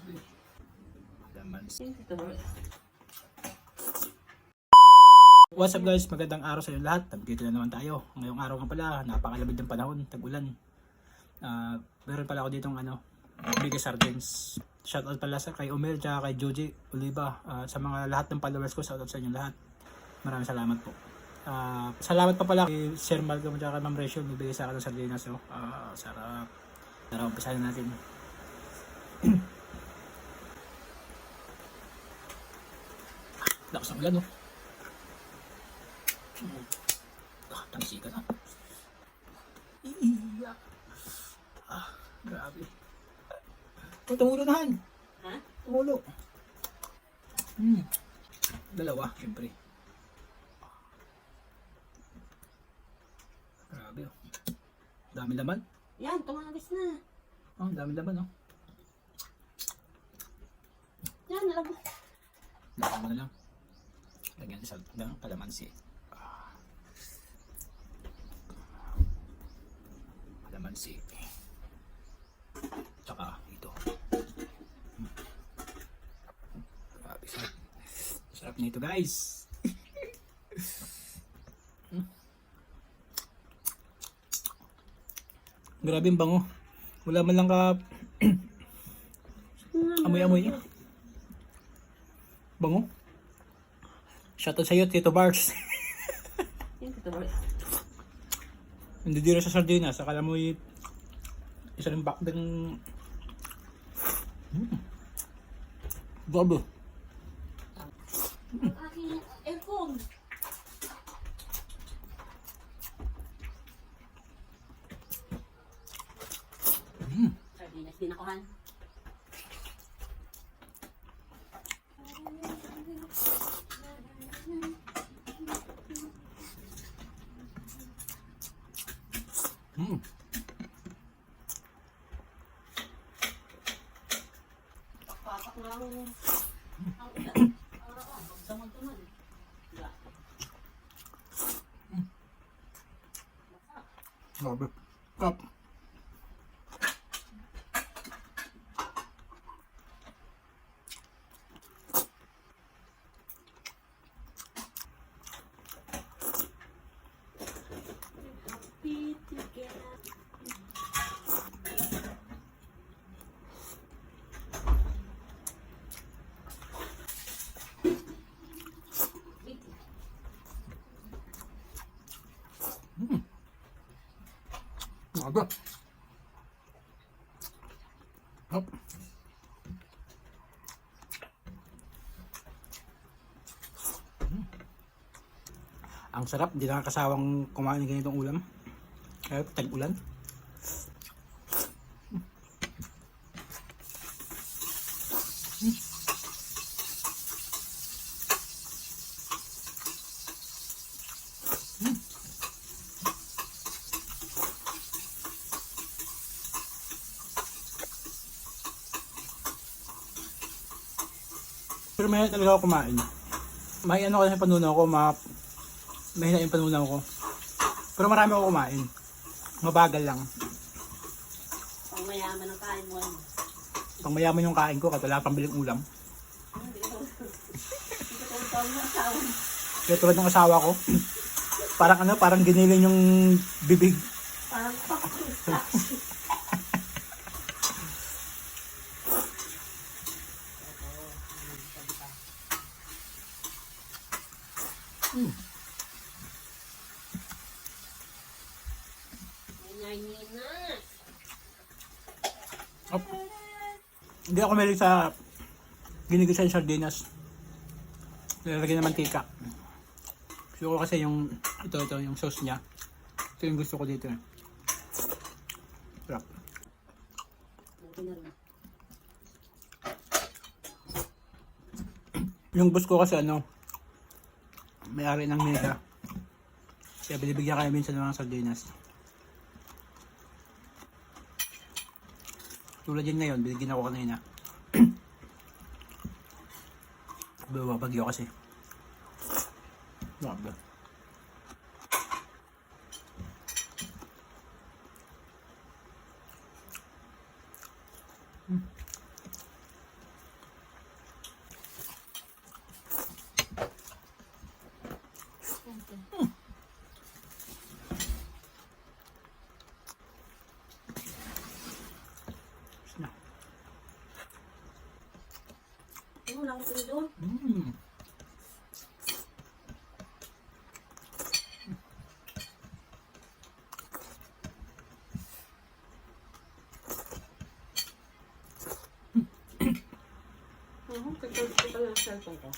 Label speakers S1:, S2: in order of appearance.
S1: What's up guys? Magandang araw sa inyo lahat. Dito na naman tayo. Ngayong araw nga pala, napakalamig ng panahon, tag-ulan. Meron pala ako ditong biggest sardines. Shoutout pala kay Omer at kay Joji Oliva. Sa mga lahat ng followers ko, shoutout sa inyo lahat. Maraming salamat po. Salamat pa pala kay Sir Malcolm at kay Ma'am Rachel. Nagbigay sa akin ng sardinas. Sarap. Tara, umpisahan natin. Lakas ng ulan, no? Tansi ka na. Iya. Grabe. Tumulo na, Han.
S2: Ha?
S1: Tumulo. Dalawa, syempre. Grabe, oh. Dami laman.
S2: Yan, tumagis na.
S1: Dami laman, oh.
S2: Yan, nalabas.
S1: Lagyan mo na lang. Lagyan sa kalamansi. Kalamansi. Tsaka ito. Grabe, sarap. Sarap nito, guys. Grabe yung bango. Wala man lang ka amoy-amoy. Bango. Shoutout sa'yo, Tito Bars. Hindi dira sa sardinas. Akala mo isa rin back din. Grabe.
S2: Ang aking aircon. Sardinas din ako, Han. Papak na ang ulan. Damag-damag.
S1: Grabe. Kap.
S2: Happy together.
S1: Grabe. Hop. Ang sarap, hindi nakakasawang kumain ng ganitong ulam. Kaya tag-ulan. Pero mahina talaga ako kumain. May ano kasi panunaw ko, mahina yung panunaw ko. Pero marami ako kumain. Mabagal lang.
S2: Pang mayaman ang kain mo.
S1: Pang mayaman yung kain ko, kahit wala pang biling ulam.
S2: Hindi ko tawag ng asawa.
S1: Kaya tulad ng asawa ko, parang giniling yung bibig.
S2: Parang
S1: Oh. Hindi ako mahilig sa ginigisan sardinas. Nilalagyan ng mantika. Gusto ko kasi yung ito yung sauce niya. Ito yung gusto ko dito. Sarap. Yung boss ko kasi may-ari ng Mega. Kaya binibigyan kaya minsan ng mga sardinas. Tulad yun ngayon, binigyan ako kanina. Bagyo kasi. Grabe.
S2: Ano, wala akong pili doon. Kaya ko pala ng cellphone ko.